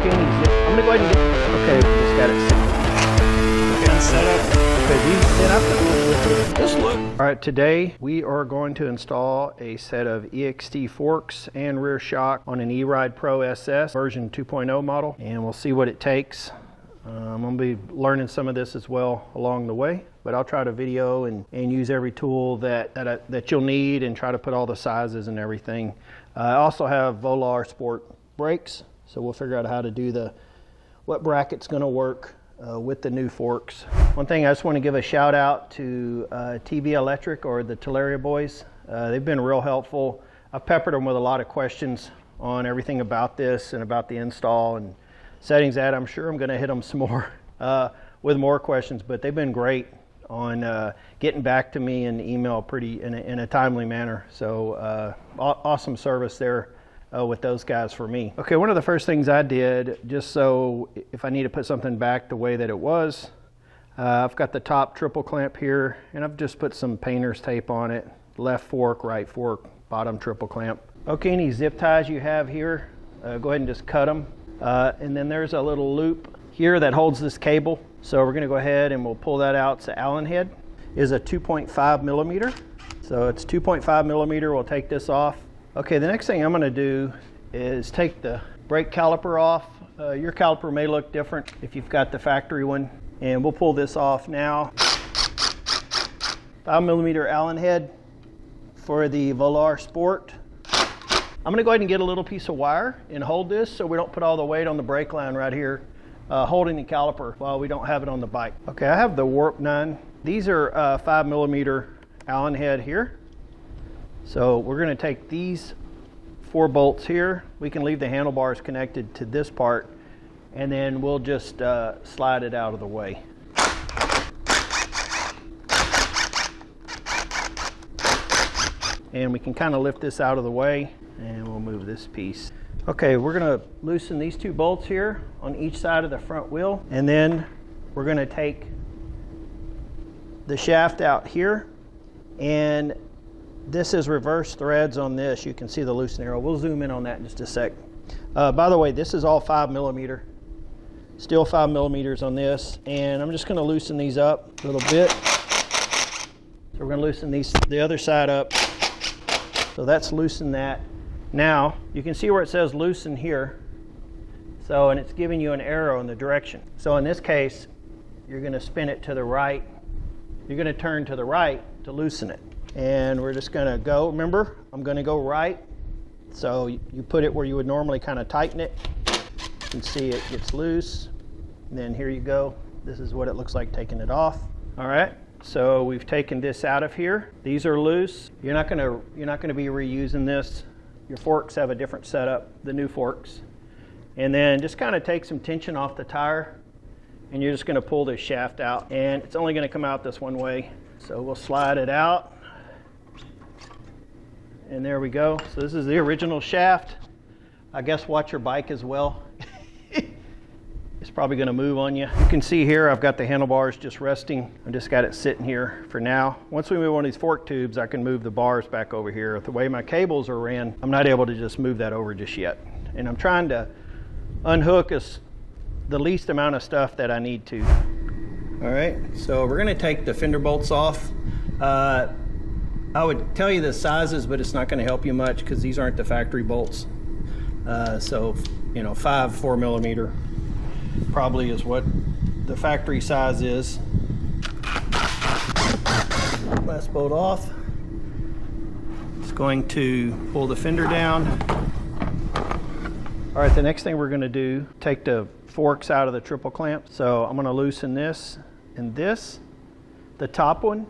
Okay, I'm gonna go ahead and get, okay, just got it set up. Okay, then I put this look. All right, today we are going to install a set of EXT forks and rear shock on an E-Ride Pro SS version 2.0 model, and we'll see what it takes. I'm going to be learning some of this as well along the way, but I'll try to video and use every tool that you'll need and try to put all the sizes and everything. I also have Volar Sport brakes, so we'll figure out how to do what bracket's going to work with the new forks. One thing I just want to give a shout out to TV Electric, or the Teleria boys. They've been real helpful. I've peppered them with a lot of questions on everything about this and about the install and settings that. I'm sure I'm going to hit them some more with more questions, but they've been great on getting back to me in email in a timely manner. So awesome service there with those guys for me. Okay, one of the first things I did, just so if I need to put something back the way that it was, I've got the top triple clamp here, and I've just put some painter's tape on it. Left fork, right fork, bottom triple clamp. Okay, any zip ties you have here, go ahead and just cut them. And then there's a little loop here that holds this cable. So we're going to go ahead and we'll pull that out. It's the Allen head is a 2.5 millimeter. So it's 2.5 millimeter. We'll take this off. Okay, the next thing I'm going to do is take the brake caliper off. Your caliper may look different if you've got the factory one. And we'll pull this off now. 5 millimeter Allen head for the Volar Sport. I'm going to go ahead and get a little piece of wire and hold this so we don't put all the weight on the brake line right here, holding the caliper while we don't have it on the bike. Okay, I have the Warp 9. These are 5 millimeter Allen head here. So we're going to take these 4 bolts here. We can leave the handlebars connected to this part, and then we'll just slide it out of the way. And we can kind of lift this out of the way, and we'll move this piece. Okay, we're going to loosen these 2 bolts here on each side of the front wheel, and then we're going to take the shaft out here, and this is reverse threads on this. You can see the loose arrow. We'll zoom in on that in just a sec. By the way, this is all 5 millimeter. Still 5 millimeters on this, and I'm just going to loosen these up a little bit. So we're going to loosen the other side up. So that's loosened that. Now you can see where it says loosen here. So, and it's giving you an arrow in the direction. So in this case, you're going to spin it to the right. You're going to turn to the right to loosen it. And we're just going to go, remember, I'm going to go right. So you put it where you would normally kind of tighten it. You can see it gets loose. And then here you go. This is what it looks like taking it off. All right. So we've taken this out of here. These are loose. You're not going to be reusing this. Your forks have a different setup, the new forks. And then just kind of take some tension off the tire, and you're just going to pull this shaft out, and it's only going to come out this one way. So we'll slide it out. And there we go. So this is the original shaft. I guess watch your bike as well. It's probably going to move on you. You can see here I've got the handlebars just resting. I just got it sitting here for now. Once we move one of these fork tubes, I can move the bars back over here. The way my cables are ran, I'm not able to just move that over just yet. And I'm trying to unhook the least amount of stuff that I need to. All right, so we're going to take the fender bolts off. I would tell you the sizes, but it's not going to help you much because these aren't the factory bolts. So, you know, 4 millimeter. Probably is what the factory size is. Last bolt off. It's going to pull the fender down. All right, the next thing we're going to do, take the forks out of the triple clamp. So I'm going to loosen this and this. The top one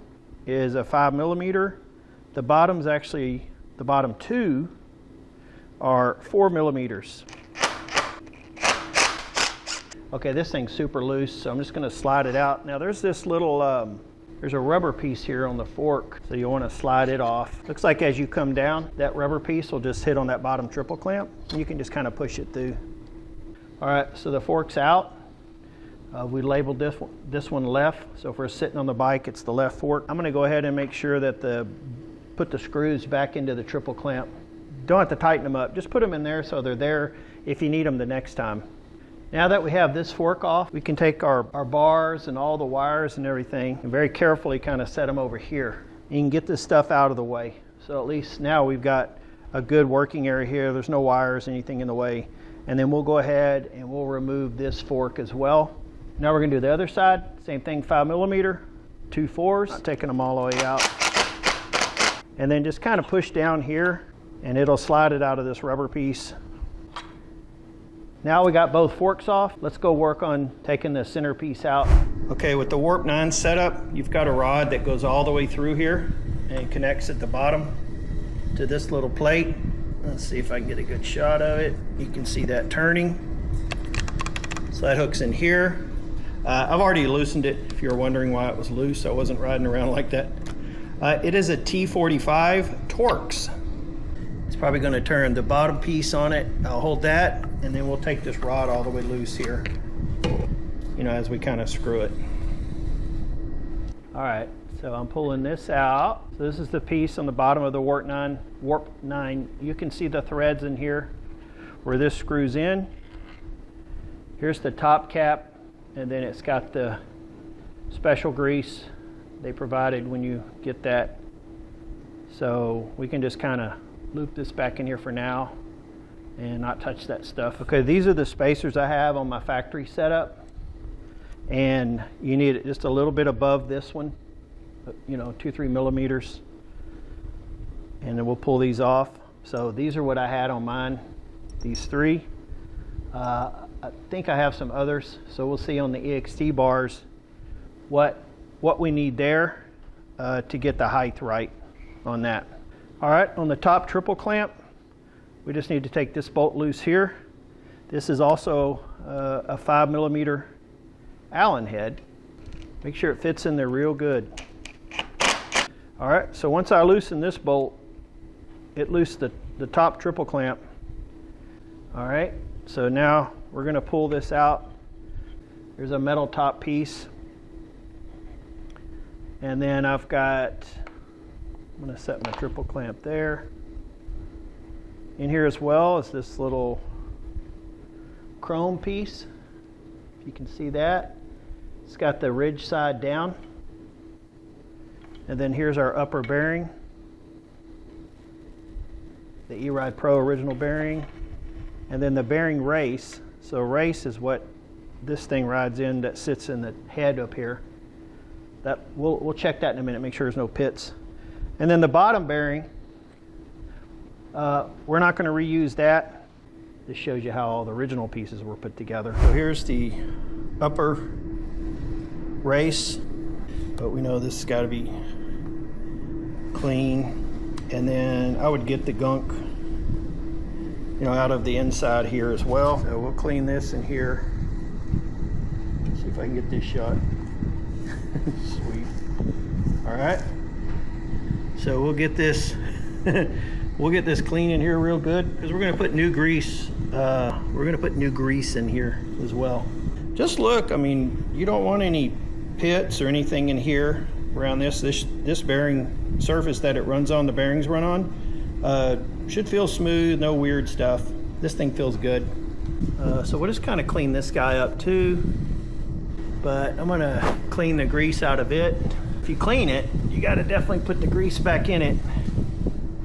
is a 5 millimeter. The bottom's actually, the bottom 2 are 4 millimeters. Okay, this thing's super loose, so I'm just going to slide it out. Now there's this little, there's a rubber piece here on the fork, so you want to slide it off. Looks like as you come down, that rubber piece will just hit on that bottom triple clamp, and you can just kind of push it through. All right, so the fork's out. We labeled this one left, so if we're sitting on the bike, it's the left fork. I'm going to go ahead and make sure that put the screws back into the triple clamp. Don't have to tighten them up, just put them in there so they're there if you need them the next time. Now that we have this fork off, we can take our bars and all the wires and everything and very carefully kind of set them over here. You can get this stuff out of the way. So at least now we've got a good working area here. There's no wires, anything in the way. And then we'll go ahead and we'll remove this fork as well. Now we're gonna do the other side. Same thing, 5mm, 2 4s, not taking them all the way out. And then just kind of push down here and it'll slide it out of this rubber piece. Now we got both forks off. Let's go work on taking the center piece out. Okay, with the warp 9 setup, you've got a rod that goes all the way through here and connects at the bottom to this little plate. Let's see if I can get a good shot of it. You can see that turning. So that hooks in here. I've already loosened it. If you're wondering why it was loose, I wasn't riding around like that. It is a T45 Torx. It's probably going to turn the bottom piece on it. I'll hold that, and then we'll take this rod all the way loose here, you know, as we kind of screw it. All right, so I'm pulling this out. So this is the piece on the bottom of the warp 9. You can see the threads in here where this screws in. Here's the top cap, and then it's got the special grease they provided when you get that. So we can just kind of loop this back in here for now and not touch that stuff. Okay, these are the spacers I have on my factory setup, and you need it just a little bit above this one, you know, 2-3 millimeters, and then we'll pull these off. So these are what I had on mine, these 3. I think I have some others, so we'll see on the EXT bars what we need there to get the height right on that. All right, on the top triple clamp, we just need to take this bolt loose here. This is also a 5mm Allen head. Make sure it fits in there real good. All right, so once I loosen this bolt, it loosed the top triple clamp. All right, so now we're gonna pull this out. There's a metal top piece. And then I'm gonna set my triple clamp there. In here as well is this little chrome piece. If you can see that. It's got the ridge side down. And then here's our upper bearing. The E-Ride Pro original bearing. And then the bearing race. So race is what this thing rides in that sits in the head up here. That we'll check that in a minute, make sure there's no pits. And then the bottom bearing, we're not going to reuse that. This shows you how all the original pieces were put together. So here's the upper race, but we know this has got to be clean. And then I would get the gunk, you know, out of the inside here as well. So we'll clean this in here. See if I can get this shot. Sweet. All right. So we'll get this clean in here real good, because we're going to put new grease. We're going to put new grease in here as well. Just look. I mean, you don't want any pits or anything in here around this bearing surface that it runs on. The bearings run on. Should feel smooth. No weird stuff. This thing feels good. So we'll just kind of clean this guy up too. But I'm gonna clean the grease out of it. If you clean it, you gotta definitely put the grease back in it.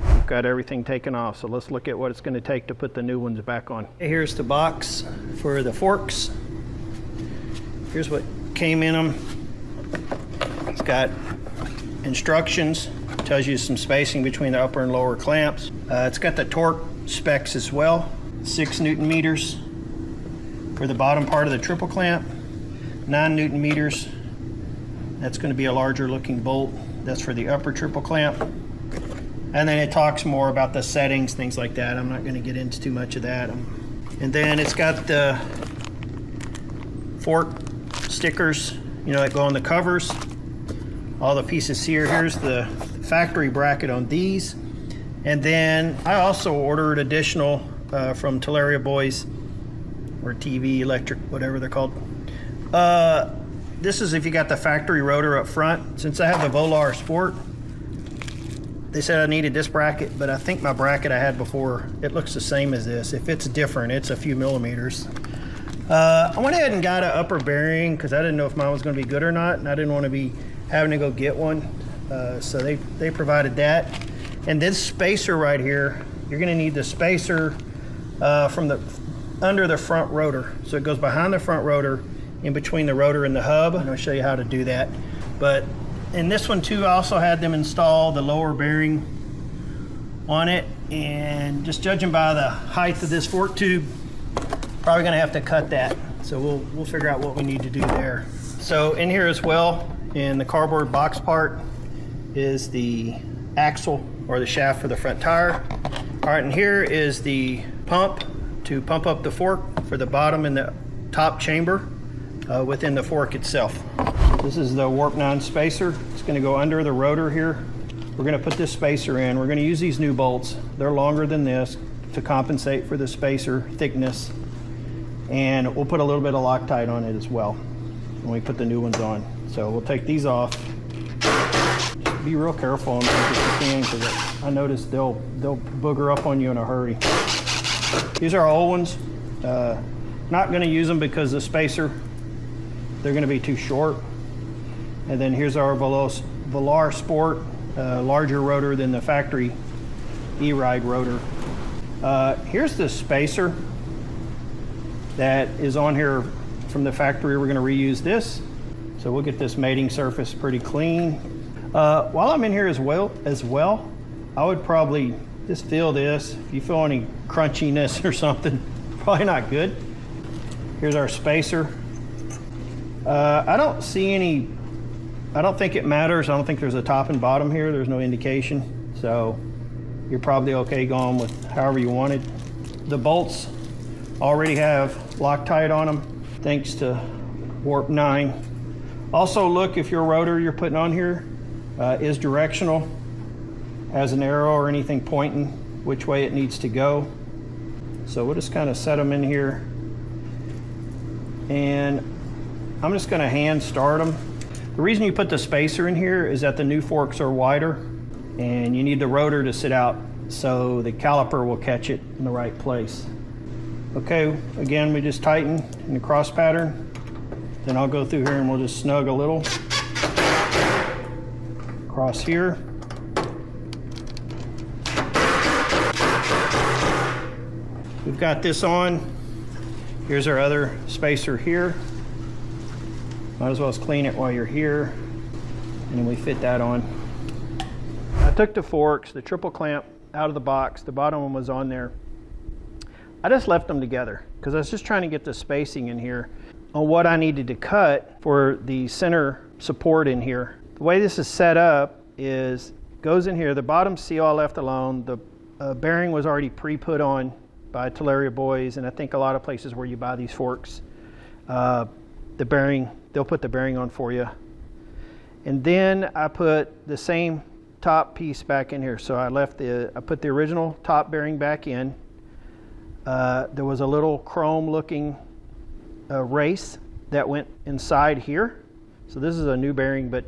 We've got everything taken off, so let's look at what it's gonna take to put the new ones back on. Here's the box for the forks. Here's what came in them. It's got instructions, tells you some spacing between the upper and lower clamps. It's got the torque specs as well. 6 Newton meters for the bottom part of the triple clamp. 9 Newton meters. That's going to be a larger looking bolt. That's for the upper triple clamp. And then it talks more about the settings, things like that. I'm not going to get into too much of that. And then it's got the fork stickers, you know, that go on the covers. All the pieces here. Here's the factory bracket on these. And then I also ordered additional from Teleria Boys, or TV, electric, whatever they're called. This is if you got the factory rotor up front. Since I have the Volar Sport, they said I needed this bracket, but I think my bracket I had before, it looks the same as this. If it's different, it's a few millimeters. I went ahead and got an upper bearing because I didn't know if mine was going to be good or not, and I didn't want to be having to go get one. So they provided that. And this spacer right here, you're going to need the spacer from the under the front rotor. So it goes behind the front rotor, in between the rotor and the hub. I'm going to show you how to do that. But in this one too, I also had them install the lower bearing on it, and just judging by the height of this fork tube, probably going to have to cut that. So we'll figure out what we need to do there. So in here as well, in the cardboard box part, is the axle or the shaft for the front tire. All right, and here is the pump to pump up the fork for the bottom and the top chamber within the fork itself. This is the Warp 9 spacer. It's going to go under the rotor here. We're going to put this spacer in. We're going to use these new bolts. They're longer than this to compensate for the spacer thickness. And we'll put a little bit of Loctite on it as well when we put the new ones on. So we'll take these off. Just be real careful on them if you can, because I noticed they'll booger up on you in a hurry. These are our old ones. Not going to use them because the spacer, they're going to be too short. And then here's our Velar Sport, larger rotor than the factory E-Ride rotor. Here's the spacer that is on here from the factory. We're going to reuse this. So we'll get this mating surface pretty clean. While I'm in here as well, I would probably just feel this. If you feel any crunchiness or something, probably not good. Here's our spacer. I don't see any, I don't think it matters. I don't think there's a top and bottom here. There's no indication. So you're probably okay going with however you wanted. The bolts already have Loctite on them, thanks to Warp 9. Also look if your rotor you're putting on here is directional, has an arrow or anything pointing which way it needs to go. So we'll just kind of set them in here. And I'm just going to hand start them. The reason you put the spacer in here is that the new forks are wider and you need the rotor to sit out so the caliper will catch it in the right place. Okay, again, we just tighten in the cross pattern. Then I'll go through here and we'll just snug a little. Across here. We've got this on. Here's our other spacer here. Might as well just clean it while you're here. And then we fit that on. I took the forks, the triple clamp, out of the box. The bottom one was on there. I just left them together because I was just trying to get the spacing in here on what I needed to cut for the center support in here. The way this is set up is goes in here. The bottom seal I left alone. The bearing was already pre-put on by Teleria Boys, and I think a lot of places where you buy these forks, the bearing, they'll put the bearing on for you. And then I put the same top piece back in here. So I put the original top bearing back in. There was a little chrome looking race that went inside here. So this is a new bearing, but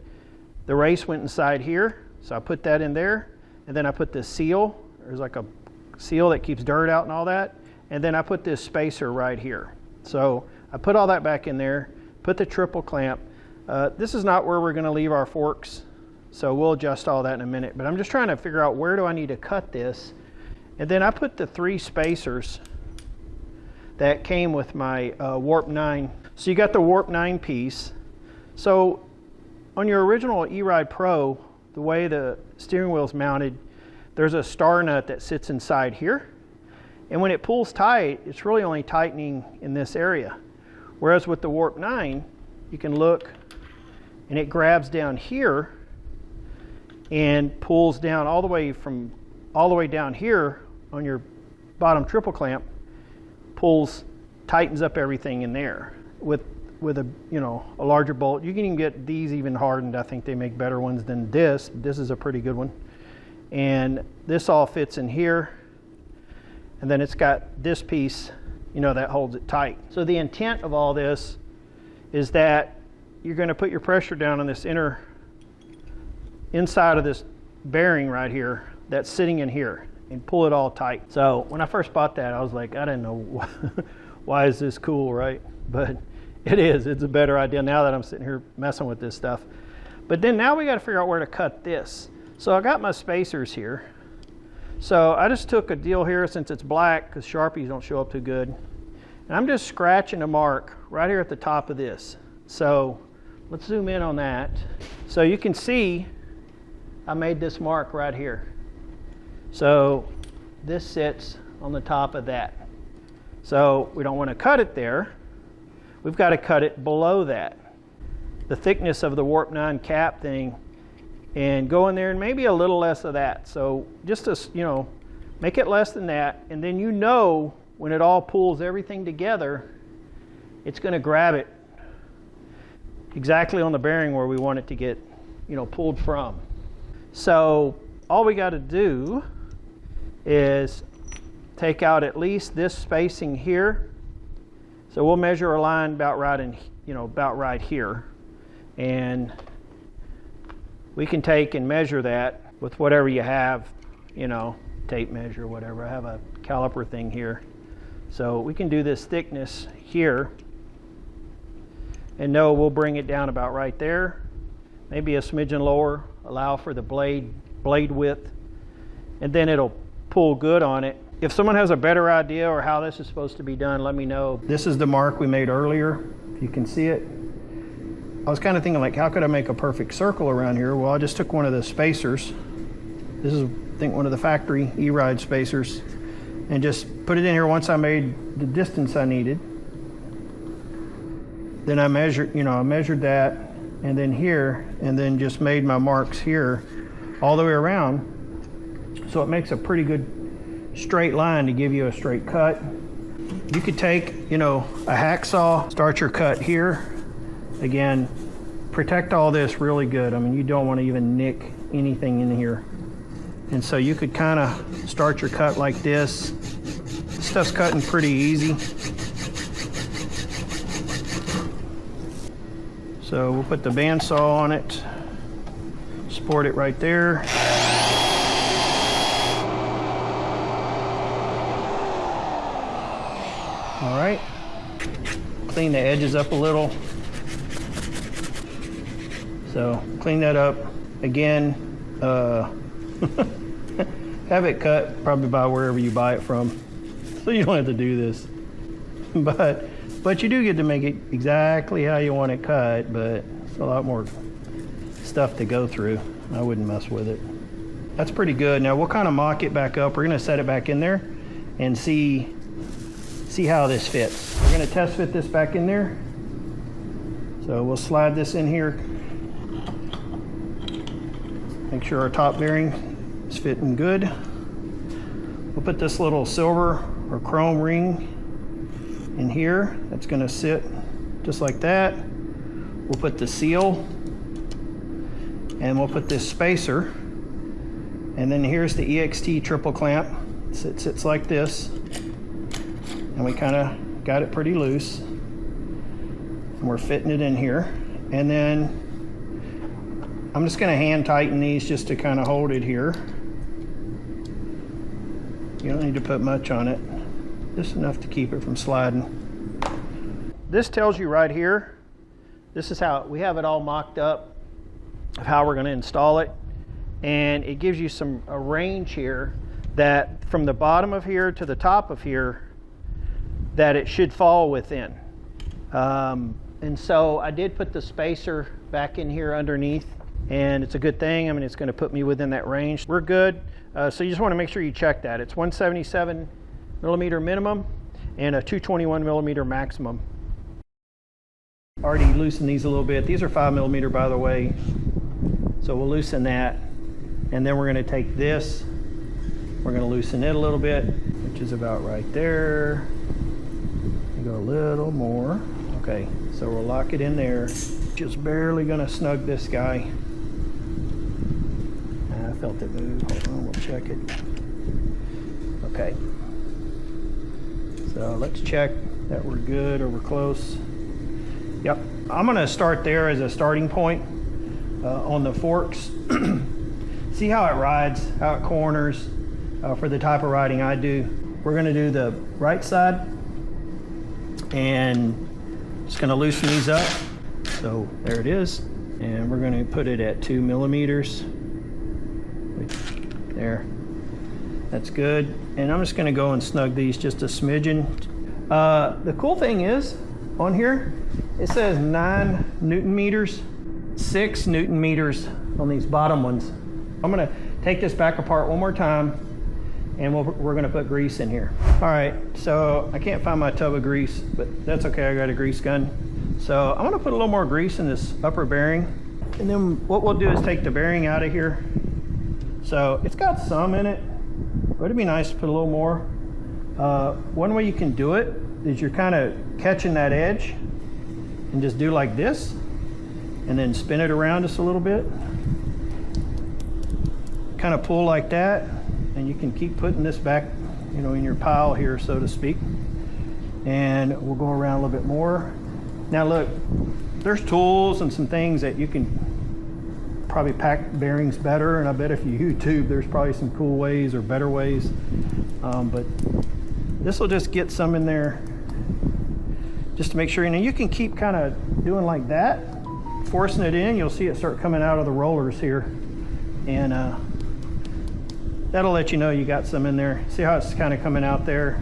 the race went inside here. So I put that in there. And then I put the seal. There's like a seal that keeps dirt out and all that. And then I put this spacer right here. So I put all that back in there, put the triple clamp. This is not where we're going to leave our forks. So we'll adjust all that in a minute. But I'm just trying to figure out where do I need to cut this. And then I put the 3 spacers that came with my Warp 9. So you got the Warp 9 piece. So on your original E-Ride Pro, the way the steering wheel is mounted, there's a star nut that sits inside here. And when it pulls tight, it's really only tightening in this area. Whereas with the Warp 9, you can look and it grabs down here and pulls down all the way down here on your bottom triple clamp, tightens up everything in there with a a larger bolt. You can even get these even hardened. I think they make better ones than this. This is a pretty good one. And this all fits in here. And then it's got this piece, that holds it tight. So the intent of all this is that you're going to put your pressure down on this inside of this bearing right here that's sitting in here and pull it all tight. So when I first bought that, I was like, I didn't know why is this cool, right? But it is. It's a better idea now that I'm sitting here messing with this stuff. But then now we got to figure out where to cut this. So I got my spacers here. So I just took a deal here since it's black, because Sharpies don't show up too good. And I'm just scratching a mark right here at the top of this. So let's zoom in on that. So you can see I made this mark right here. So this sits on the top of that. So we don't want to cut it there. We've got to cut it below that. The thickness of the warp 9 cap thing, and go in there and maybe a little less of that. So just to, you know, make it less than that, and then you know when it all pulls everything together, it's going to grab it exactly on the bearing where we want it to get, you know, pulled from. So all we got to do is take out at least this spacing here. So we'll measure a line about right in, you know, about right here, and we can take and measure that with whatever you have, you know, tape measure, whatever. I have a caliper thing here. So we can do this thickness here and know we'll bring it down about right there, maybe a smidgen lower, allow for the blade width, and then it'll pull good on it. If someone has a better idea or how this is supposed to be done, let me know. This is the mark we made earlier, if you can see it. I was kind of thinking, like, how could I make a perfect circle around here? Well, I just took one of the spacers. This is, I think, one of the factory E-Ride spacers, and just put it in here once I made the distance I needed. Then I measured, you know, I measured that, and then here, and then just made my marks here all the way around. So it makes a pretty good straight line to give you a straight cut. You could take, you know, a hacksaw, start your cut here. Again, protect all this really good. I mean, you don't want to even nick anything in here. And so you could kind of start your cut like this. This stuff's cutting pretty easy. So we'll put the bandsaw on it, support it right there. All right, clean the edges up a little. So clean that up. Again, have it cut probably by wherever you buy it from, so you don't have to do this. But you do get to make it exactly how you want it cut, but it's a lot more stuff to go through. I wouldn't mess with it. That's pretty good. Now we'll kind of mock it back up. We're gonna set it back in there and see how this fits. We're gonna test fit this back in there. So we'll slide this in here. Make sure our top bearing is fitting good. We'll put this little silver or chrome ring in here. That's gonna sit just like that. We'll put the seal, and we'll put this spacer. And then here's the EXT triple clamp. It sits like this. And we kind of got it pretty loose. And we're fitting it in here. And then I'm just gonna hand tighten these just to kind of hold it here. You don't need to put much on it. Just enough to keep it from sliding. This tells you right here, this is how we have it all mocked up of how we're gonna install it. And it gives you a range here that from the bottom of here to the top of here, that it should fall within. And so I did put the spacer back in here underneath, and it's a good thing. I mean, it's gonna put me within that range. We're good. So you just wanna make sure you check that. It's 177 millimeter minimum and a 221 millimeter maximum. Already loosened these a little bit. These are 5 millimeter, by the way. So we'll loosen that. And then we're gonna take this, we're gonna loosen it a little bit, which is about right there. Go a little more. Okay, so we'll lock it in there. Just barely gonna snug this guy. I felt it move. Hold on, we'll check it. Okay. So let's check that we're good or we're close. Yep, I'm gonna start there as a starting point on the forks. See how it rides, how it corners for the type of riding I do. We're gonna do the right side And just gonna loosen these up. So there it is. And we're gonna put it at 2 millimeters. There, that's good. And I'm just gonna go and snug these just a smidgen. The cool thing is, on here, it says 9 Newton meters, 6 Newton meters on these bottom ones. I'm gonna take this back apart one more time, and we're gonna put grease in here. All right, so I can't find my tub of grease, but that's okay, I got a grease gun. So I'm gonna put a little more grease in this upper bearing, and then what we'll do is take the bearing out of here. So it's got some in it, but it'd be nice to put a little more. One way you can do it is you're kind of catching that edge and just do like this, and then spin it around just a little bit. Kind of pull like that, and you can keep putting this back, you know, in your pile here, so to speak. And we'll go around a little bit more. Now look, there's tools and some things that you can probably pack bearings better, and I bet if you YouTube, there's probably some cool ways or better ways. But this will just get some in there just to make sure. You can keep kind of doing like that, forcing it in. You'll see it start coming out of the rollers here, and that'll let you know you got some in there. See how it's kind of coming out there?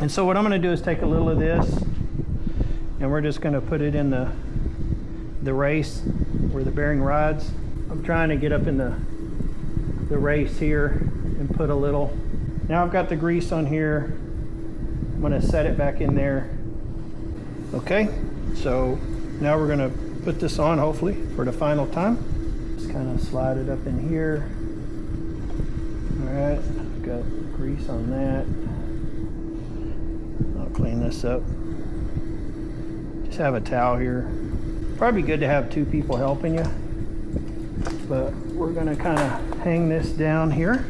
And so what I'm going to do is take a little of this, and we're just going to put it in the race where the bearing rides. I'm trying to get up in the race here and put a little. Now I've got the grease on here. I'm going to set it back in there. Okay, so now we're going to put this on, hopefully, for the final time. Just kind of slide it up in here. All right, got grease on that. I'll clean this up. Just have a towel here. Probably good to have 2 people helping you, but we're gonna kind of hang this down here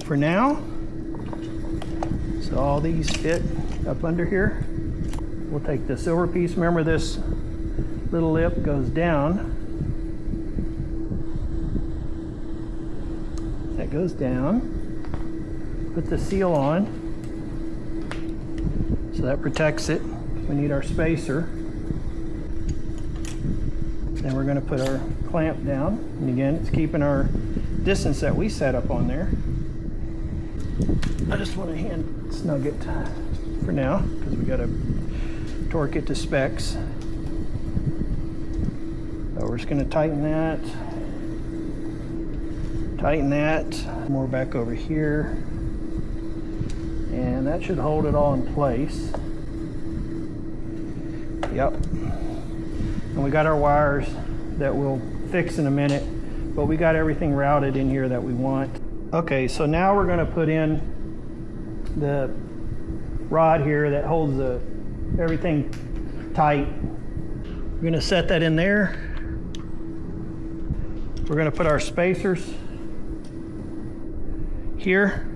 for now. So all these fit up under here. We'll take the silver piece. Remember, this little lip goes down. That goes down. Put the seal on. So that protects it. We need our spacer. Then we're going to put our clamp down. And again, it's keeping our distance that we set up on there. I just want to hand snug it for now because we got to torque it to specs. So we're just going to tighten that. Tighten that. More back over here. And that should hold it all in place. Yep. And we got our wires that we'll fix in a minute, but we got everything routed in here that we want. Okay, so now we're going to put in the rod here that holds everything tight. We're going to set that in there. We're going to put our spacers here,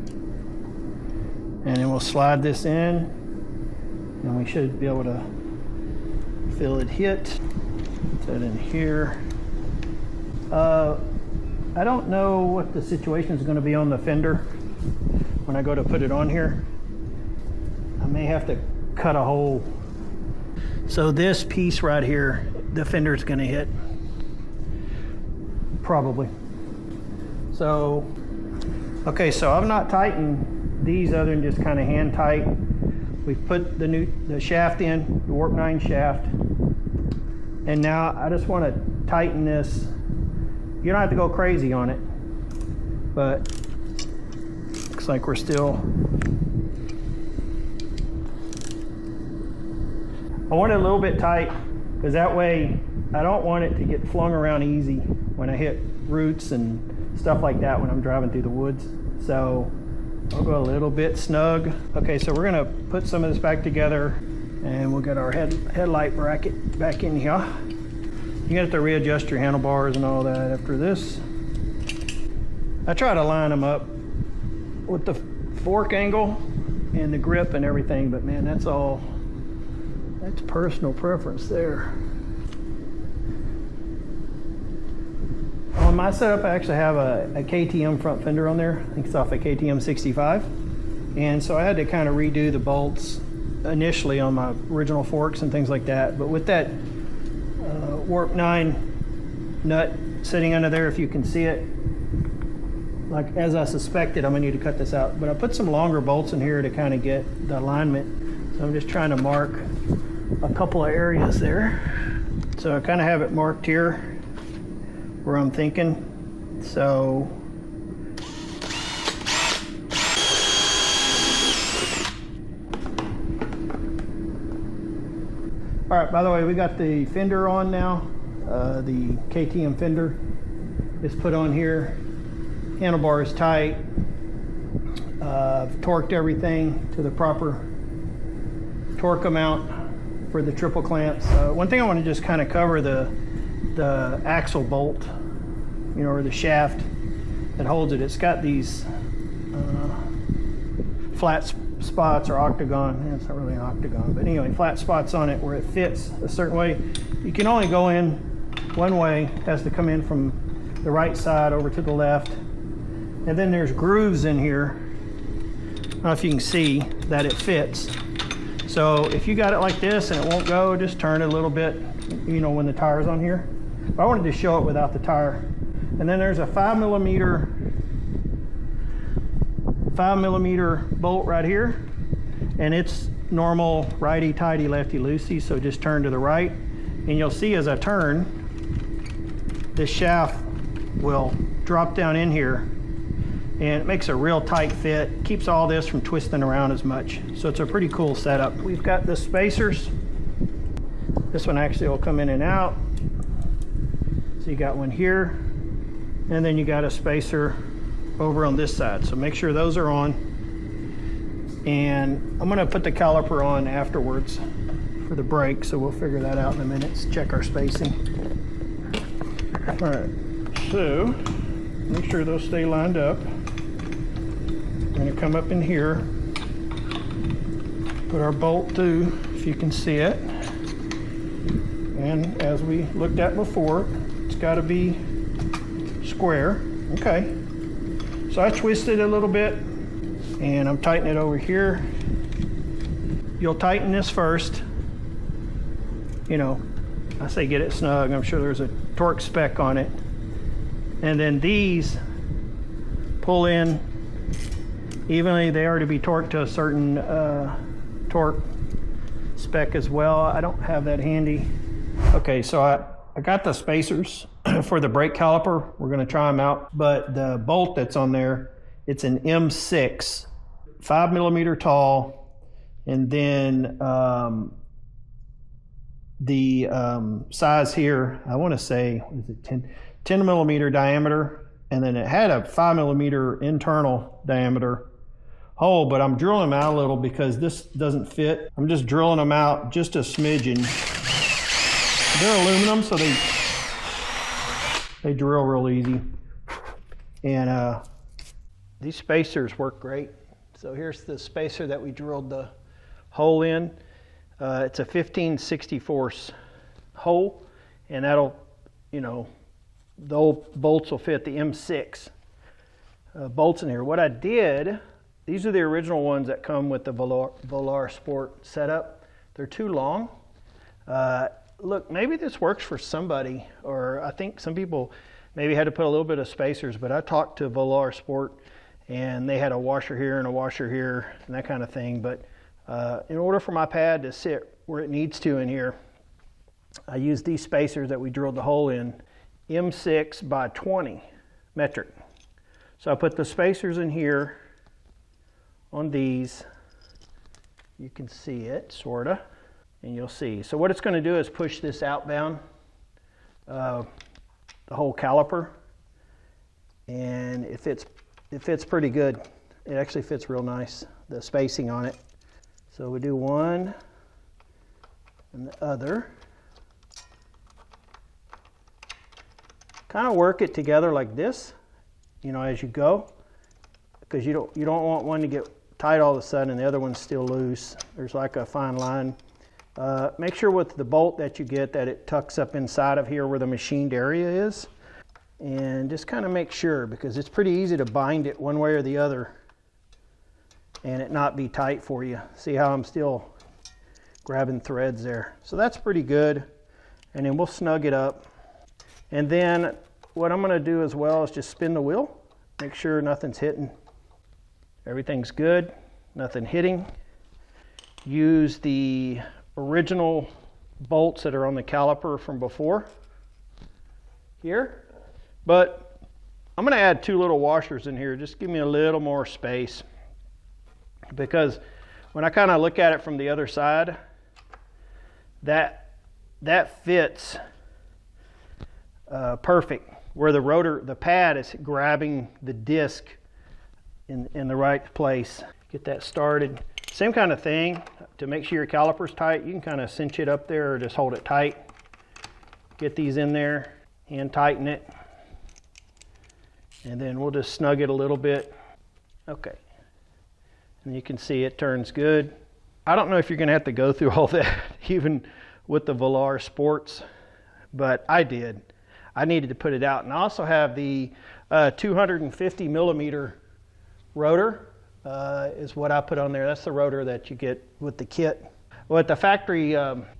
and then we'll slide this in, and we should be able to feel it hit. Put that in here. I don't know what the situation is going to be on the fender when I go to put it on here. I may have to cut a hole. So this piece right here, the fender is going to hit. Probably. So, okay, so I've not tightened these other than just kind of hand tight. We've put the shaft in, the warp 9 shaft. And now I just want to tighten this. You don't have to go crazy on it, but looks like we're still. I want it a little bit tight because that way I don't want it to get flung around easy when I hit roots and stuff like that when I'm driving through the woods. So I'll go a little bit snug. Okay, so we're gonna put some of this back together, and we'll get our headlight bracket back in here. You have to readjust your handlebars and all that after this. I try to line them up with the fork angle and the grip and everything, but man, that's personal preference there. On my setup, I actually have a KTM front fender on there. I think it's off a KTM 65. And so I had to kind of redo the bolts initially on my original forks and things like that. But with that warp 9 nut sitting under there, if you can see it, like as I suspected, I'm gonna need to cut this out. But I put some longer bolts in here to kind of get the alignment. So I'm just trying to mark a couple of areas there. So I kind of have it marked here where I'm thinking. So all right, by the way, we got the fender on now. The KTM fender is put on here. Handlebar is tight. I've torqued everything to the proper torque amount for the triple clamps. One thing I want to just kind of cover the axle bolt, you know, or the shaft that holds it. It's got these flat spots or octagon. It's not really an octagon, but anyway, flat spots on it where it fits a certain way. You can only go in one way. It has to come in from the right side over to the left. And then there's grooves in here. I don't know if you can see that it fits. So if you got it like this and it won't go, just turn it a little bit, you know, when the tire's on here. But I wanted to show it without the tire. And then there's a 5mm bolt right here, and it's normal righty-tighty, lefty-loosey, so just turn to the right. And you'll see as I turn, this shaft will drop down in here, and it makes a real tight fit, keeps all this from twisting around as much. So it's a pretty cool setup. We've got the spacers. This one actually will come in and out. So you got one here, and then you got a spacer over on this side. So make sure those are on. And I'm gonna put the caliper on afterwards for the brake, so we'll figure that out in a minute. Let's check our spacing. All right, so make sure those stay lined up. I'm gonna come up in here, put our bolt through, if you can see it. And as we looked at before, it's gotta be square. Okay. So I twisted a little bit, and I'm tightening it over here. You'll tighten this first. You know, I say get it snug. I'm sure there's a torque spec on it. And then these pull in evenly. They are to be torqued to a certain torque spec as well. I don't have that handy. Okay, so I got the spacers for the brake caliper. We're gonna try them out, but the bolt that's on there, it's an M6, 5mm tall, and then the size here, I wanna say, what is it, 10mm diameter, and then it had a 5mm internal diameter hole, but I'm drilling them out a little because this doesn't fit. I'm just drilling them out just a smidgen. They're aluminum, so they drill real easy. And these spacers work great. So here's the spacer that we drilled the hole in. It's a 15/64 hole, and that'll, you know, the old bolts will fit the M6 bolts in here. What I did, these are the original ones that come with the Velar Sport setup. They're too long. Look, maybe this works for somebody, or I think some people maybe had to put a little bit of spacers, but I talked to Velar Sport, and they had a washer here and a washer here and that kind of thing. But in order for my pad to sit where it needs to in here, I used these spacers that we drilled the hole in, M6 by 20 metric. So I put the spacers in here on these. You can see it, sorta. And you'll see. So what it's going to do is push this outbound, the whole caliper, and it fits pretty good. It actually fits real nice, the spacing on it. So we do one and the other. Kind of work it together like this, you know, as you go, because you don't want one to get tight all of a sudden and the other one's still loose. There's like a fine line. Make sure with the bolt that you get that it tucks up inside of here where the machined area is, and just kind of make sure, because it's pretty easy to bind it one way or the other and it not be tight for you. See how I'm still grabbing threads there. So that's pretty good. And then we'll snug it up. And then what I'm gonna do as well is just spin the wheel, make sure nothing's hitting. Everything's good, nothing hitting. Use the original bolts that are on the caliper from before here. But I'm gonna add 2 little washers in here, just give me a little more space. Because when I kind of look at it from the other side, that fits perfect, where the rotor, the pad is grabbing the disc in the right place. Get that started. Same kind of thing, to make sure your caliper's tight, you can kind of cinch it up there or just hold it tight. Get these in there and tighten it. And then we'll just snug it a little bit. Okay. And you can see it turns good. I don't know if you're gonna have to go through all that, even with the Velar Sports, but I did. I needed to put it out. And I also have the 250 millimeter rotor is what I put on there. That's the rotor that you get with the kit. With the factory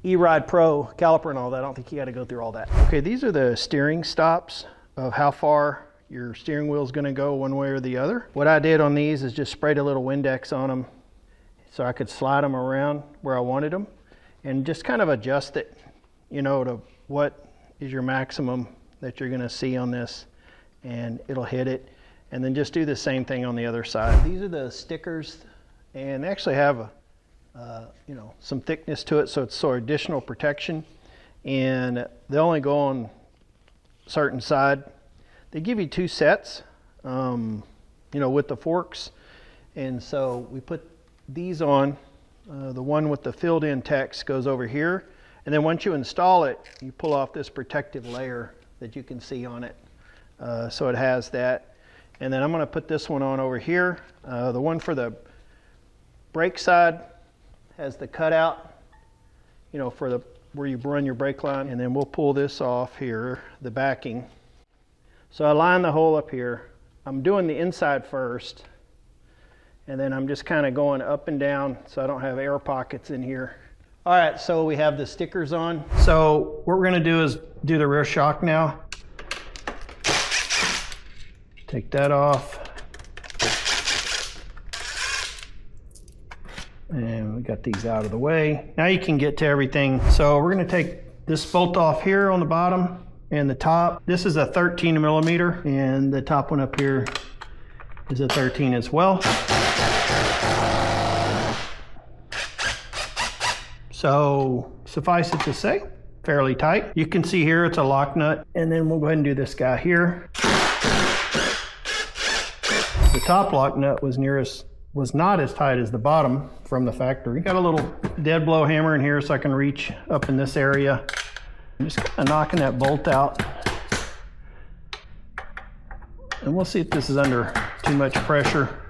E-Ride Pro caliper and all that, I don't think you got to go through all that. Okay, these are the steering stops of how far your steering wheel is going to go one way or the other. What I did on these is just sprayed a little Windex on them so I could slide them around where I wanted them and just kind of adjust it, you know, to what is your maximum that you're going to see on this, and it'll hit it. And then just do the same thing on the other side. These are the stickers, and they actually have a, you know, some thickness to it, so it's sort of additional protection. And they only go on a certain side. They give you 2 sets, you know, with the forks. And so we put these on. The one with the filled-in text goes over here. And then once you install it, you pull off this protective layer that you can see on it. So it has that. And then I'm going to put this one on over here. The one for the brake side has the cutout, you know, for the where you run your brake line. And then we'll pull this off here, the backing. So I line the hole up here. I'm doing the inside first, and then I'm just kind of going up and down so I don't have air pockets in here. All right, so we have the stickers on. So what we're going to do is do the rear shock now. Take that off. And we got these out of the way. Now you can get to everything. So we're going to take this bolt off here on the bottom and the top. This is a 13 millimeter, and the top one up here is a 13 as well. So suffice it to say, fairly tight. You can see here it's a lock nut, and then we'll go ahead and do this guy here. The top lock nut was not as tight as the bottom from the factory. Got a little dead blow hammer in here so I can reach up in this area. I'm just kind of knocking that bolt out. And we'll see if this is under too much pressure.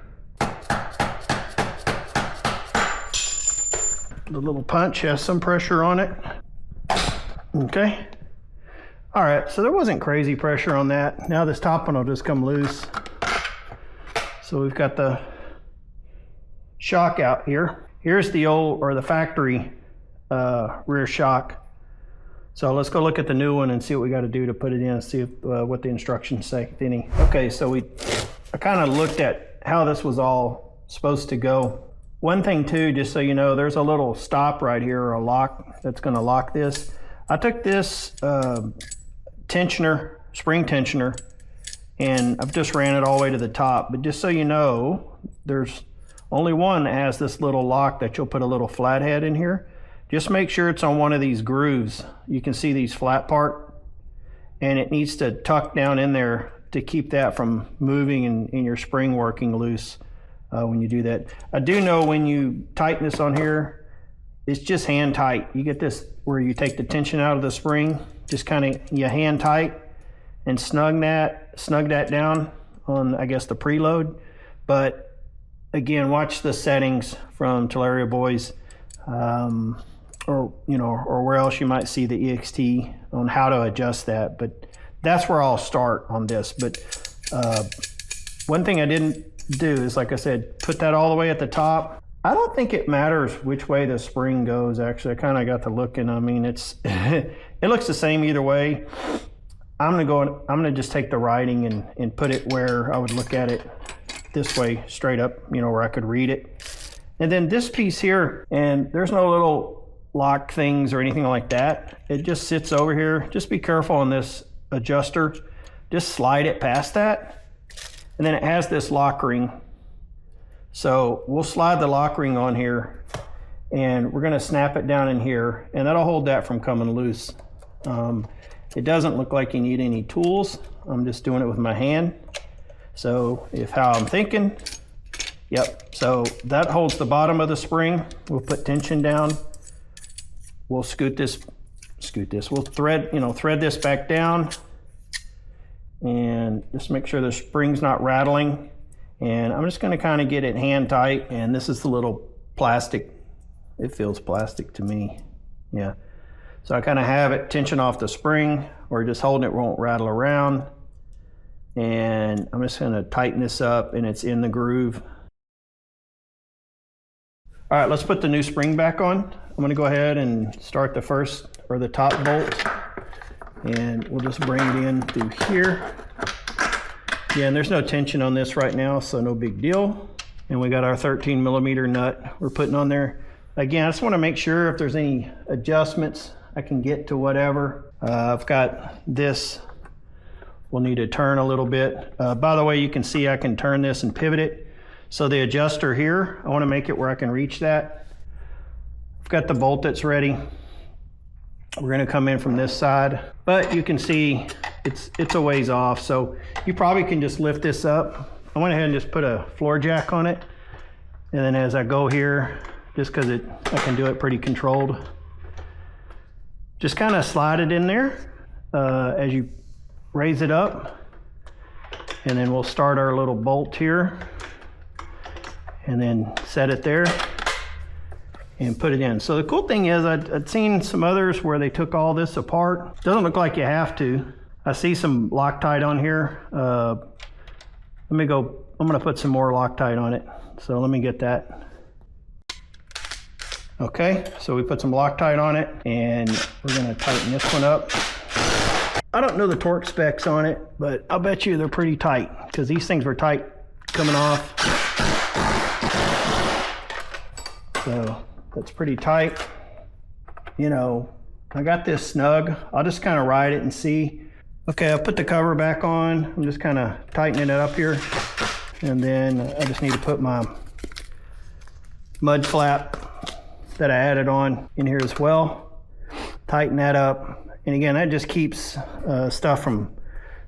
The little punch has some pressure on it. Okay. All right, so there wasn't crazy pressure on that. Now this top one will just come loose. So we've got the shock out here. Here's the old, or the factory rear shock. So let's go look at the new one and see what we got to do to put it in and see if, what the instructions say, if any. Okay, so I kind of looked at how this was all supposed to go. One thing too, just so you know, there's a little stop right here, or a lock that's going to lock this. I took this tensioner, spring tensioner, and I've just ran it all the way to the top. But just so you know, there's only one that has this little lock that you'll put a little flathead in here. Just make sure it's on one of these grooves. You can see these flat part, and it needs to tuck down in there to keep that from moving and your spring working loose when you do that. I do know when you tighten this on here, it's just hand tight. You get this where you take the tension out of the spring, just kind of you hand tight and snug that down on, I guess, the preload. But again, watch the settings from Tularia Boys. Or you know, or where else you might see the EXT on how to adjust that. But that's where I'll start on this. But one thing I didn't do is, like I said, put that all the way at the top. I don't think it matters which way the spring goes, actually. I kind of got to looking. I mean, it's it looks the same either way. I'm gonna just take the writing and put it where I would look at it this way, straight up, you know, where I could read it. And then this piece here, and there's no little lock things or anything like that. It just sits over here. Just be careful on this adjuster. Just slide it past that. And then it has this lock ring. So we'll slide the lock ring on here and we're gonna snap it down in here, and that'll hold that from coming loose. It doesn't look like you need any tools. I'm just doing it with my hand. So if how I'm thinking, yep. So that holds the bottom of the spring. We'll put tension down. We'll scoot this. We'll thread this back down and just make sure the spring's not rattling. And I'm just gonna kind of get it hand tight. And this is the little plastic. It feels plastic to me, yeah. So I kind of have it tension off the spring, or just holding it won't rattle around. And I'm just gonna tighten this up and it's in the groove. All right, let's put the new spring back on. I'm gonna go ahead and start the first, or the top bolt. And we'll just bring it in through here. Yeah, and there's no tension on this right now, so no big deal. And we got our 13 millimeter nut we're putting on there. Again, I just wanna make sure if there's any adjustments, I can get to whatever. I've got this, we'll need to turn a little bit. By the way, you can see I can turn this and pivot it. So the adjuster here, I wanna make it where I can reach that. I've got the bolt that's ready. We're gonna come in from this side, but you can see it's a ways off. So you probably can just lift this up. I went ahead and just put a floor jack on it. And then as I go here, just cause I can do it pretty controlled. Just kind of slide it in there as you raise it up. And then we'll start our little bolt here. And then set it there and put it in. So the cool thing is I'd seen some others where they took all this apart. Doesn't look like you have to. I see some Loctite on here. I'm gonna put some more Loctite on it. So let me get that. Okay, so we put some Loctite on it and we're gonna tighten this one up. I don't know the torque specs on it, but I'll bet you they're pretty tight, because these things were tight coming off. So that's pretty tight. You know, I got this snug. I'll just kind of ride it and see. Okay, I'll put the cover back on. I'm just kind of tightening it up here. And then I just need to put my mud flap that I added on in here as well. Tighten that up. And again, that just keeps stuff from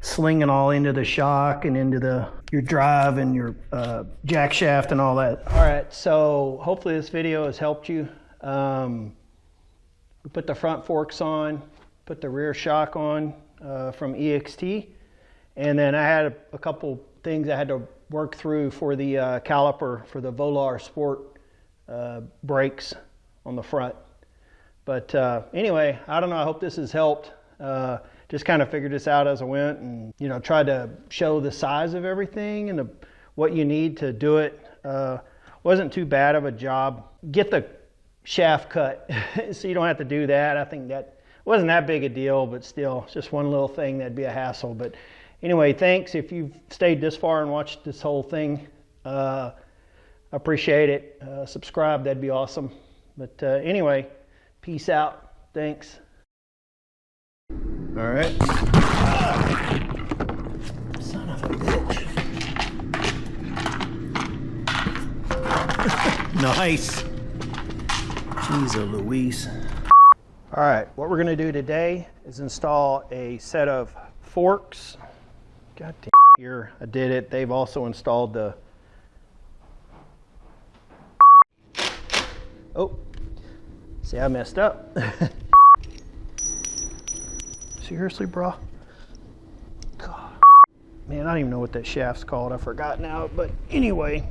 slinging all into the shock and into your drive and your jack shaft and all that. All right, so hopefully this video has helped you. We put the front forks on, put the rear shock on from EXT. And then I had a couple things I had to work through for the caliper for the Volar Sport brakes on the front. But anyway, I don't know, I hope this has helped. Just kind of figured this out as I went, and tried to show the size of everything and what you need to do it. Wasn't too bad of a job. Get the shaft cut so you don't have to do that. I think that wasn't that big a deal, but still, it's just one little thing that'd be a hassle. But anyway, thanks if you've stayed this far and watched this whole thing. Appreciate it. Subscribe, that'd be awesome. But anyway, peace out. Thanks. All right. Son of a bitch. Nice. Jeez Louise. All right, what we're gonna do today is install a set of forks. God damn, here, I did it. They've also installed the... Oh, see, I messed up. Seriously, bro? God. Man, I don't even know what that shaft's called. I forgot now. But anyway,